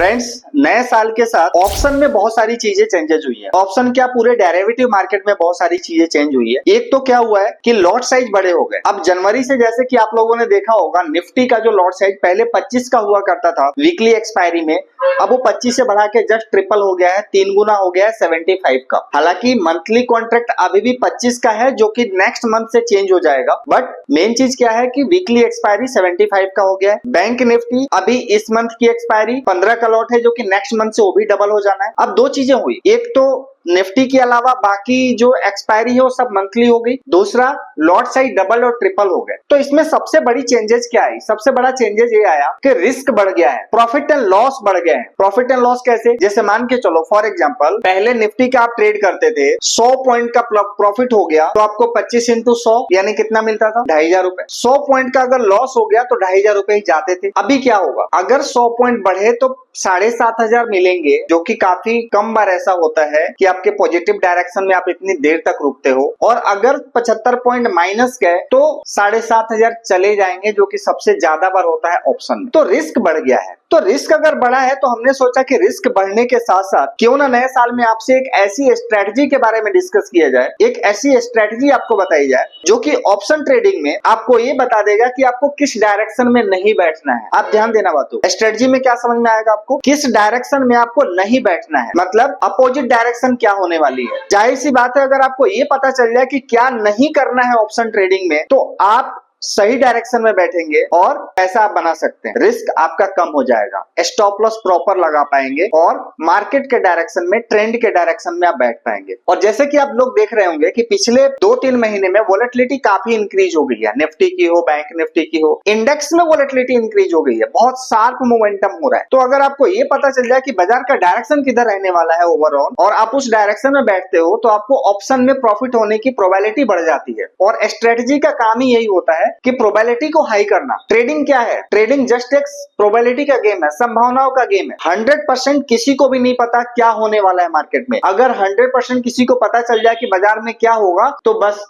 Friends, नए साल के साथ ऑप्शन में बहुत सारी चीजें चेंजेस हुई है। ऑप्शन क्या, पूरे डेरिवेटिव मार्केट में बहुत सारी चीजें चेंज हुई है। एक तो क्या हुआ है कि लॉट साइज बड़े हो गए। अब जनवरी से जैसे कि आप लोगों ने देखा होगा, निफ्टी का जो लॉट साइज पहले 25 का हुआ करता था वीकली एक्सपायरी में, अब वो 25 से बढ़ा के जस्ट ट्रिपल हो गया है, 3 गुना हो गया है 75 का। हालांकि मंथली कॉन्ट्रैक्ट अभी भी 25 का है, जो कि नेक्स्ट मंथ से चेंज हो जाएगा। बट मेन चीज क्या है कि वीकली एक्सपायरी 75 का हो गया है। बैंक निफ्टी अभी इस मंथ की एक्सपायरी 15 का लॉट है, जो कि नेक्स्ट मंथ से वो भी डबल हो जाना है। अब दो चीजें हुई, एक तो निफ्टी के अलावा बाकी जो एक्सपायरी है वो सब मंथली हो गई, दूसरा लॉट साइज डबल और ट्रिपल हो गए। तो इसमें सबसे बड़ी चेंजेस क्या आई? सबसे बड़ा चेंजेस ये आया कि रिस्क बढ़ गया है, प्रॉफिट एंड लॉस बढ़ गया है। प्रॉफिट एंड लॉस कैसे? जैसे मान के चलो, फॉर एग्जांपल पहले निफ्टी का आप ट्रेड करते थे, 100 पॉइंट का प्रॉफिट हो गया तो आपको 25 इंटू 100 यानी कितना मिलता था? 2500 रुपए। 100 पॉइंट का अगर लॉस हो गया तो 2500 रुपए ही जाते थे। अभी क्या होगा, अगर 100 पॉइंट बढ़े तो 7500 मिलेंगे, जो कि काफी कम बार ऐसा होता है कि आपके पॉजिटिव डायरेक्शन में आप इतनी देर तक रुकते हो। और अगर 75 पॉइंट माइनस गए तो 7500 चले जाएंगे, जो कि सबसे ज्यादा बार होता है ऑप्शन में। तो रिस्क बढ़ गया है। तो रिस्क अगर बढ़ा है तो हमने सोचा कि रिस्क बढ़ने के साथ साथ क्यों ना नए साल में आपसे एक ऐसी स्ट्रेटजी के बारे में डिस्कस किया जाए, एक ऐसी स्ट्रेटजी आपको बताई जाए जो कि ऑप्शन ट्रेडिंग में आपको ये बता देगा कि आपको किस डायरेक्शन में नहीं बैठना है। आप ध्यान देना बातों, स्ट्रेटजी में क्या समझ में आएगा आपको, किस डायरेक्शन में आपको नहीं बैठना है, मतलब अपोजिट डायरेक्शन क्या होने वाली है। जाहिर सी बात है, अगर आपको ये पता चल जाए कि क्या नहीं करना है ऑप्शन ट्रेडिंग में, तो आप सही डायरेक्शन में बैठेंगे और पैसा आप बना सकते हैं, रिस्क आपका कम हो जाएगा, स्टॉप लॉस प्रॉपर लगा पाएंगे और मार्केट के डायरेक्शन में, ट्रेंड के डायरेक्शन में आप बैठ पाएंगे। और जैसे कि आप लोग देख रहे होंगे कि पिछले 2-3 महीने में वोलेटिलिटी काफी इंक्रीज हो गई है, निफ्टी की हो, बैंक निफ्टी की हो, इंडेक्स में वोलेटिलिटी इंक्रीज हो गई है, बहुत शार्प मोमेंटम हो रहा है। तो अगर आपको ये पता चल जाए कि बाजार का डायरेक्शन किधर रहने वाला है ओवरऑल, और आप उस डायरेक्शन में बैठते हो, तो आपको ऑप्शन में प्रॉफिट होने की प्रोबेबिलिटी बढ़ जाती है। और स्ट्रेटजी का काम ही यही होता है कि प्रोबेबिलिटी को हाई करना। ट्रेडिंग क्या है? ट्रेडिंग जस्ट एक प्रोबेबिलिटी का गेम है, संभावनाओं का गेम है। 100% किसी को भी नहीं पता क्या होने वाला है मार्केट में। अगर 100% किसी को पता चल जाए कि बाजार में क्या होगा, तो बस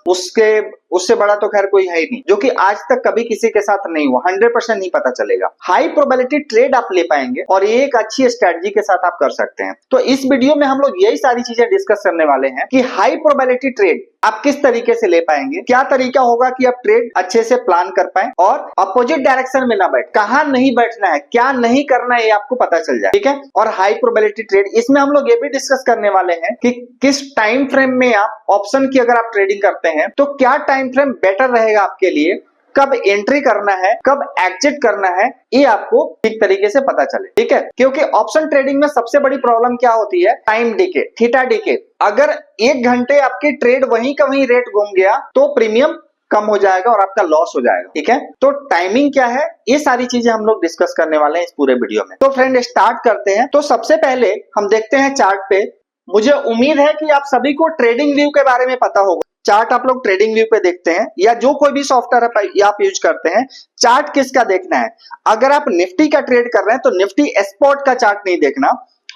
उससे बड़ा तो खैर कोई है ही नहीं, जो कि आज तक कभी किसी के साथ नहीं हुआ। 100% नहीं पता चलेगा। हाई प्रोबेबिलिटी ट्रेड आप ले पाएंगे और ये एक अच्छी स्ट्रेटजी के साथ आप कर सकते हैं। तो इस वीडियो में हम लोग यही सारी चीजें डिस्कस करने वाले हैं कि हाई प्रोबेबिलिटी ट्रेड आप किस तरीके से ले पाएंगे, क्या तरीका होगा कि आप ट्रेड अच्छे से प्लान कर पाए और अपोजिट डायरेक्शन में ना बैठ, कहां नहीं बैठना है, क्या नहीं करना है, ये आपको पता चल जाए। ठीक है। और हाई प्रोबेबिलिटी ट्रेड, इसमें हम लोग ये भी डिस्कस करने वाले हैं कि किस टाइम फ्रेम में आप ऑप्शन की अगर आप ट्रेडिंग करते हैं तो क्या टाइम फ्रेम बेटर रहेगा आपके लिए, कब एंट्री करना है, कब एग्जिट करना है, ये आपको ठीक तरीके से पता चले। ठीक है। क्योंकि ऑप्शन ट्रेडिंग में सबसे बड़ी प्रॉब्लम क्या होती है? Time decay, theta decay. अगर 1 घंटे आपकी ट्रेड वहीं का वहीं रेट घूम गया तो प्रीमियम कम हो जाएगा और आपका लॉस हो जाएगा। ठीक है। तो टाइमिंग क्या है, ये सारी चीजें हम लोग डिस्कस करने वाले हैं इस पूरे वीडियो में। तो फ्रेंड, स्टार्ट करते हैं। तो सबसे पहले हम देखते हैं चार्ट पे। मुझे उम्मीद है कि आप सभी को ट्रेडिंग व्यू के बारे में पता होगा। चार्ट आप लोग ट्रेडिंग व्यू पे देखते हैं या जो कोई भी सॉफ्टवेयर आप यूज करते हैं, चार्ट किसका देखना है? अगर आप निफ्टी का ट्रेड कर रहे हैं तो निफ्टी स्पॉट का चार्ट नहीं देखना,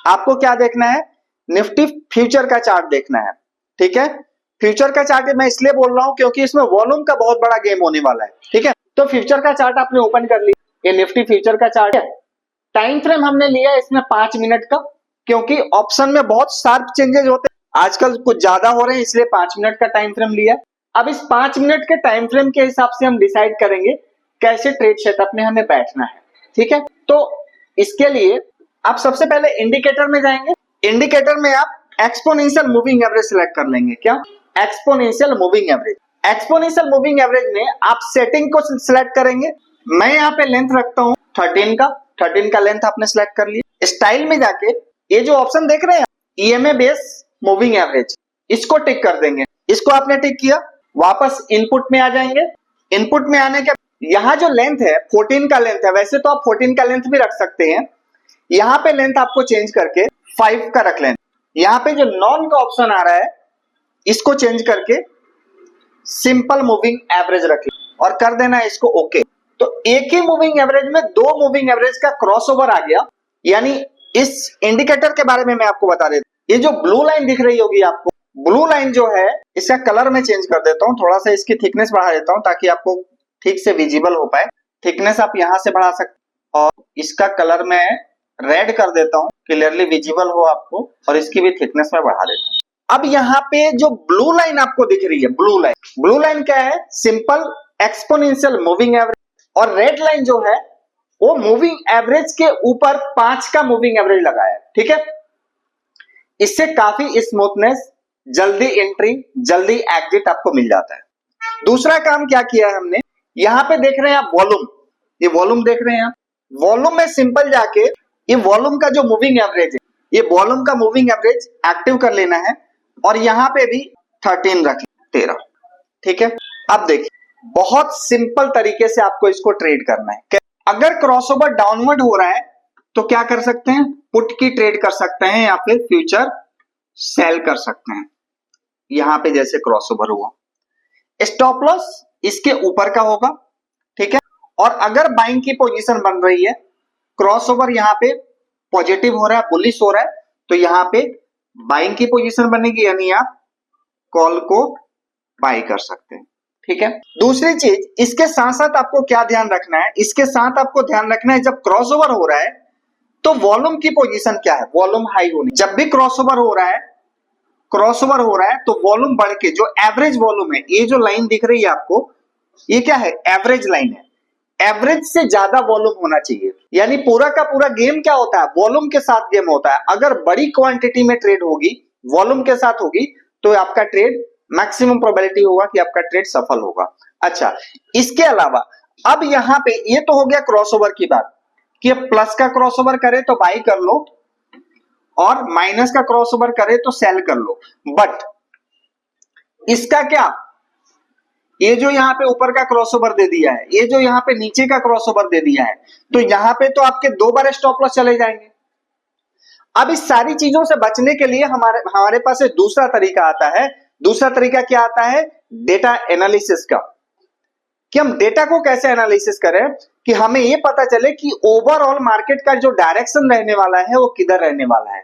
आपको क्या देखना है? निफ्टी फ्यूचर का चार्ट देखना है। ठीक है। फ्यूचर का चार्ट मैं इसलिए बोल रहा हूं क्योंकि इसमें वॉल्यूम का बहुत बड़ा गेम होने वाला है। ठीक है। तो फ्यूचर का चार्ट आपने ओपन कर लिया, ये निफ्टी फ्यूचर का चार्ट है। टाइम फ्रेम हमने लिया इसमें 5 मिनट का, क्योंकि ऑप्शन में बहुत शार्प चेंजेस होते हैं, आजकल कुछ ज्यादा हो रहे हैं, इसलिए 5 मिनट का टाइम फ्रेम लिया। अब इस 5 मिनट के टाइम फ्रेम के हिसाब से हम डिसाइड करेंगे कैसे ट्रेड सेटअप में हमें बैठना है। ठीक है। तो इसके लिए आप सबसे पहले इंडिकेटर में जाएंगे। इंडिकेटर में आप एक्सपोनेंशियल मूविंग एवरेज सिलेक्ट कर लेंगे। क्या? Exponential moving average. Exponential moving average में आप सेटिंग को सिलेक्ट करेंगे। मैं यहाँ पे लेंथ रखता हूँ 13 का लेंथ आपने सिलेक्ट कर लिया। स्टाइल में जाके ये जो ऑप्शन देख रहे हैं, ईएमए बेस मूविंग एवरेज, इसको टिक कर देंगे। इसको आपने टिक किया, वापस इनपुट में आ जाएंगे। इनपुट में आने के यहाँ जो लेंथ है 14 का लेंथ है, वैसे तो आप 14 का लेंथ भी रख सकते हैं। यहाँ पे लेंथ आपको चेंज करके 5 का रख लें। यहाँ पे जो नॉन का ऑप्शन आ रहा है, इसको चेंज करके सिंपल मूविंग एवरेज रख लें और कर देना है इसको ओके। तो एक ही मूविंग एवरेज में 2 मूविंग एवरेज का क्रॉसओवर आ गया। यानी इस इंडिकेटर के बारे में मैं आपको बता देता हूं। ये जो ब्लू लाइन दिख रही होगी आपको, ब्लू लाइन जो है, इसका कलर मैं चेंज कर देता हूं, थोड़ा सा इसकी थिकनेस बढ़ा देता हूं ताकि आपको ठीक से विजिबल हो पाए। थिकनेस आप यहां से बढ़ा सकते और इसका कलर मैं रेड कर देता हूं, क्लियरली विजिबल हो आपको, और इसकी भी थिकनेस में बढ़ा देता हूं। अब यहाँ पे जो ब्लू लाइन आपको दिख रही है, ब्लू लाइन क्या है? Simple exponential moving average. और रेड लाइन जो है वो मूविंग एवरेज के ऊपर 5 का मूविंग एवरेज लगाया है, ठीक है। इससे काफी स्मूथनेस, जल्दी एंट्री, जल्दी एग्जिट आपको मिल जाता है। दूसरा काम क्या किया है हमने, यहां पे देख रहे हैं आप वॉल्यूम, ये वॉल्यूम देख रहे हैं आप, वॉल्यूम में सिंपल जाके ये वॉल्यूम का जो मूविंग एवरेज है, ये वॉल्यूम का मूविंग एवरेज एक्टिव कर लेना है, और यहां पे भी 13 रख 13, ठीक है। अब देखिए, बहुत सिंपल तरीके से आपको इसको ट्रेड करना है। अगर क्रॉसओवर डाउनवर्ड हो रहा है तो क्या कर सकते हैं? पुट की ट्रेड कर सकते हैं या फिर फ्यूचर सेल कर सकते हैं। यहां पे जैसे क्रॉसओवर हुआ, स्टॉप लॉस इसके ऊपर का होगा, ठीक है। और अगर बाइंग की पोजीशन बन रही है, क्रॉसओवर यहां पे पॉजिटिव हो रहा है, बुलिश हो रहा है, तो यहां पे बाइंग की पोजीशन बनेगी, यानी आप कॉल को बाय कर सकते हैं, ठीक है। दूसरी चीज, इसके साथ साथ आपको क्या ध्यान रखना है, इसके साथ आपको ध्यान रखना है जब क्रॉसओवर हो रहा है तो वॉल्यूम की पोजीशन क्या है? वॉल्यूम हाई होनी। जब भी क्रॉसओवर हो रहा है, तो वॉल्यूम बढ़ के जो एवरेज वॉल्यूम है, ये जो लाइन दिख रही है आपको, ये क्या है? एवरेज लाइन है। एवरेज से ज्यादा वॉल्यूम होना चाहिए, यानी पूरा का पूरा गेम क्या होता है? वॉल्यूम के साथ गेम होता है। अगर बड़ी क्वांटिटी में ट्रेड होगी, वॉल्यूम के साथ होगी, तो आपका ट्रेड मैक्सिमम प्रोबेबिलिटी होगा कि आपका ट्रेड सफल होगा। अच्छा, इसके अलावा अब यहां पे ये तो हो गया क्रॉसओवर की बात, कि प्लस का क्रॉसओवर करे तो बाई कर लो, और माइनस का क्रॉसओवर करे तो सेल कर लो। बट इसका क्या, ये जो यहाँ पे ऊपर का क्रॉसओवर दे दिया है, ये जो यहाँ पे नीचे का क्रॉसओवर दे दिया है, तो यहाँ पे तो आपके 2 बार स्टॉप लॉस चले जाएंगे। अब इस सारी चीजों से बचने के लिए हमारे पास एक दूसरा तरीका आता है। दूसरा तरीका क्या आता है? डेटा एनालिसिस का, कि हम डेटा को कैसे एनालिसिस करें कि हमें ये पता चले कि ओवरऑल मार्केट का जो डायरेक्शन रहने वाला है वो किधर रहने वाला है।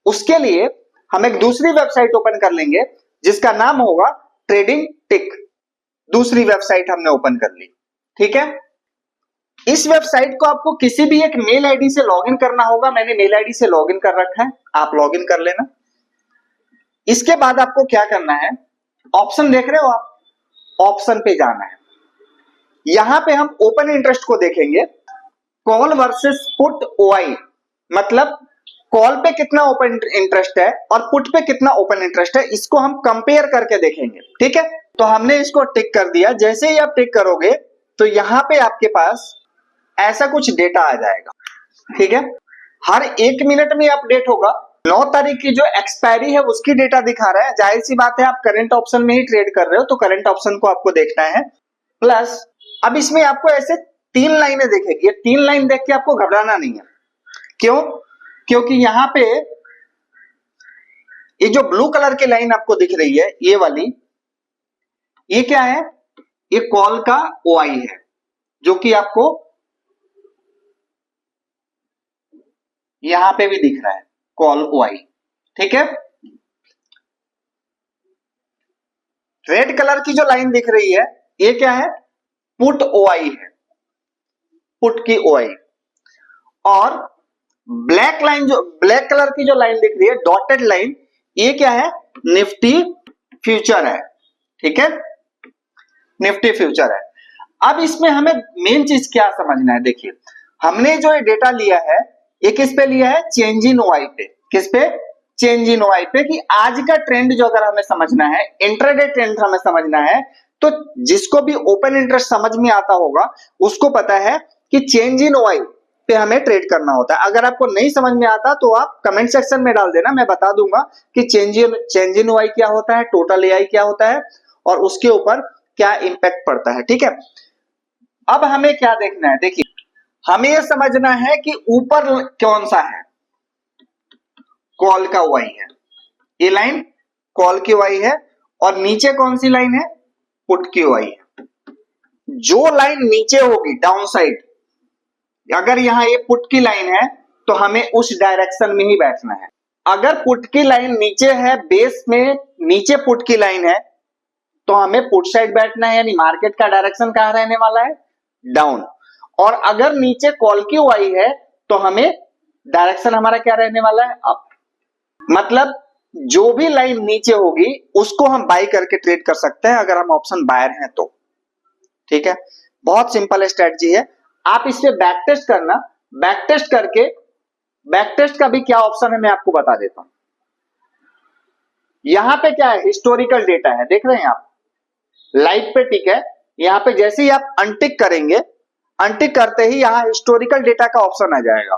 उसके लिए हम एक दूसरी वेबसाइट ओपन कर लेंगे जिसका नाम होगा ट्रेडिंग टिक। दूसरी वेबसाइट हमने ओपन कर ली, ठीक है। इस वेबसाइट को आपको किसी भी एक मेल आईडी से लॉगिन करना होगा। मैंने मेल आईडी से लॉगिन कर रखा है, आप लॉगिन कर लेना। इसके बाद आपको क्या करना है, ऑप्शन देख रहे हो आप, ऑप्शन पे जाना है। यहां पे हम ओपन इंटरेस्ट को देखेंगे, कॉल वर्सेस पुट ओआई, मतलब कॉल पे कितना ओपन इंटरेस्ट है और पुट पे कितना ओपन इंटरेस्ट है, इसको हम कंपेयर करके देखेंगे, ठीक है। तो हमने इसको टिक कर दिया। जैसे ही आप टिक करोगे तो यहां पे आपके पास ऐसा कुछ डेटा आ जाएगा, ठीक है। हर 1 मिनट में अपडेट होगा। 9 तारीख की जो एक्सपायरी है उसकी डेटा दिखा रहा है। जाहिर सी बात है, आप करंट ऑप्शन में ही ट्रेड कर रहे हो तो करंट ऑप्शन को आपको देखना है। प्लस अब इसमें आपको ऐसे 3 लाइनें दिखेगी। ये 3 लाइन देख के आपको घबराना नहीं है। क्यों? क्योंकि यहां पे ये जो ब्लू कलर की लाइन आपको दिख रही है, ये वाली, ये क्या है? ये कॉल का ओआई है, जो कि आपको यहां पे भी दिख रहा है, कॉल ओआई, ठीक है। रेड कलर की जो लाइन दिख रही है, ये क्या है? पुट ओआई है, पुट की ओआई। और ब्लैक कलर की जो लाइन दिख रही है, डॉटेड लाइन, ये क्या है? निफ्टी फ्यूचर है, ठीक है, निफ्टी फ्यूचर है। अब इसमें हमें मेन चीज क्या समझना है, देखिए हमने जो ये डेटा लिया है, ये किस पे लिया है? चेंज इन ओआई पे। किस पे? चेंज इन ओआई पे, कि आज का ट्रेंड जो अगर हमें समझना है, इंट्राडे ट्रेंड हमें समझना है, तो जिसको भी ओपन इंटरेस्ट समझ में आता होगा उसको पता है कि चेंज इन ओआई पे हमें ट्रेड करना होता है। अगर आपको नहीं समझ में आता तो आप कमेंट सेक्शन में डाल देना, मैं बता दूंगा कि चेंज इन ओआई क्या होता है, टोटल एआई क्या होता है, और उसके ऊपर क्या इंपैक्ट पड़ता है, ठीक है। अब हमें क्या देखना है, देखिए हमें यह समझना है कि ऊपर कौन सा है, कॉल का ओआई है, ये लाइन कॉल की ओआई है, और नीचे कौन सी लाइन है? पुट की ओआई है। जो लाइन नीचे होगी डाउन साइड, अगर यहां ये पुट की लाइन है तो हमें उस डायरेक्शन में ही बैठना है। अगर पुट की लाइन नीचे है, बेस में नीचे पुट की लाइन है, तो हमें पुट साइड बैठना है, यानी मार्केट का डायरेक्शन कहां रहने वाला है? डाउन। और अगर नीचे कॉल की ओआई है तो हमें डायरेक्शन हमारा क्या रहने वाला है, अप। मतलब जो भी लाइन नीचे होगी उसको हम बाई करके ट्रेड कर सकते हैं अगर हम ऑप्शन बायर हैं तो। ठीक है, बहुत सिंपल स्ट्रेटजी है। आप इस पे बैक टेस्ट करना, बैक टेस्ट करके, बैक टेस्ट का भी क्या ऑप्शन है मैं आपको बता देता हूं। यहां पे क्या है, हिस्टोरिकल डेटा है, देख रहे हैं आप, लाइट पे टिक है। यहां पे जैसे ही आप अनटिक करेंगे, अनटिक करते ही यहां हिस्टोरिकल डेटा का ऑप्शन आ जाएगा।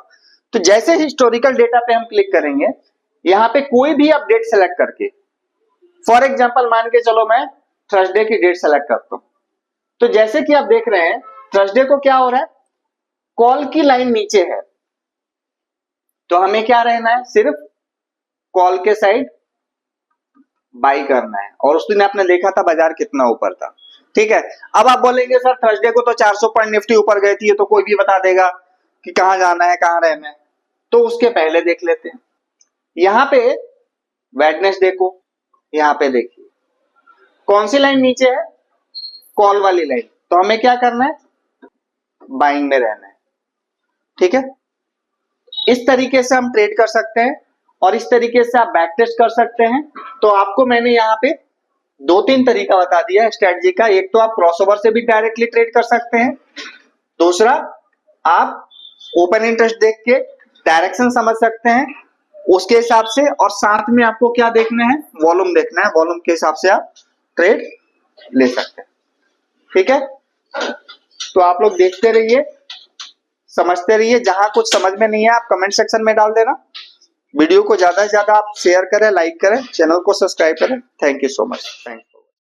तो जैसे हिस्टोरिकल डेटा पे हम क्लिक करेंगे, यहां पे कोई भी आप डेट सेलेक्ट करके, फॉर एग्जांपल मान के चलो मैं थर्सडे की डेट सेलेक्ट करता हूं, तो जैसे कि आप देख रहे हैं थर्सडे को क्या हो रहा है, कॉल की लाइन नीचे है, तो हमें क्या रहना है, सिर्फ कॉल के साइड बाई करना है। और उस दिन आपने देखा था बाजार कितना ऊपर था। ठीक है, अब आप बोलेंगे सर थर्सडे को तो 400 पॉइंट निफ्टी ऊपर गई थी, ये तो कोई भी बता देगा कि कहां जाना है कहां रहना है। तो उसके पहले देख लेते हैं। यहां पे वेडनेसडे को, यहां पे देखिए कौन सी लाइन नीचे है, कॉल वाली लाइन, तो हमें क्या करना है, बाइंग में रहना है। ठीक है, इस तरीके से हम ट्रेड कर सकते हैं और इस तरीके से आप बैक टेस्ट कर सकते हैं। तो आपको मैंने यहाँ पे 2-3 तरीका बता दिया है स्ट्रेटजी का। एक तो आप क्रॉसओवर से भी डायरेक्टली ट्रेड कर सकते हैं, दूसरा आप ओपन इंटरेस्ट देख के डायरेक्शन समझ सकते हैं उसके हिसाब से, और साथ में आपको क्या देखना है, वॉल्यूम देखना है, वॉल्यूम के हिसाब से आप ट्रेड ले सकते हैं। ठीक है, तो आप लोग देखते रहिए, समझते रहिए। जहां कुछ समझ में नहीं है आप कमेंट सेक्शन में डाल देना। वीडियो को ज्यादा से ज्यादा आप शेयर करें, लाइक करें, चैनल को सब्सक्राइब करें। Thank you so much. Thank you.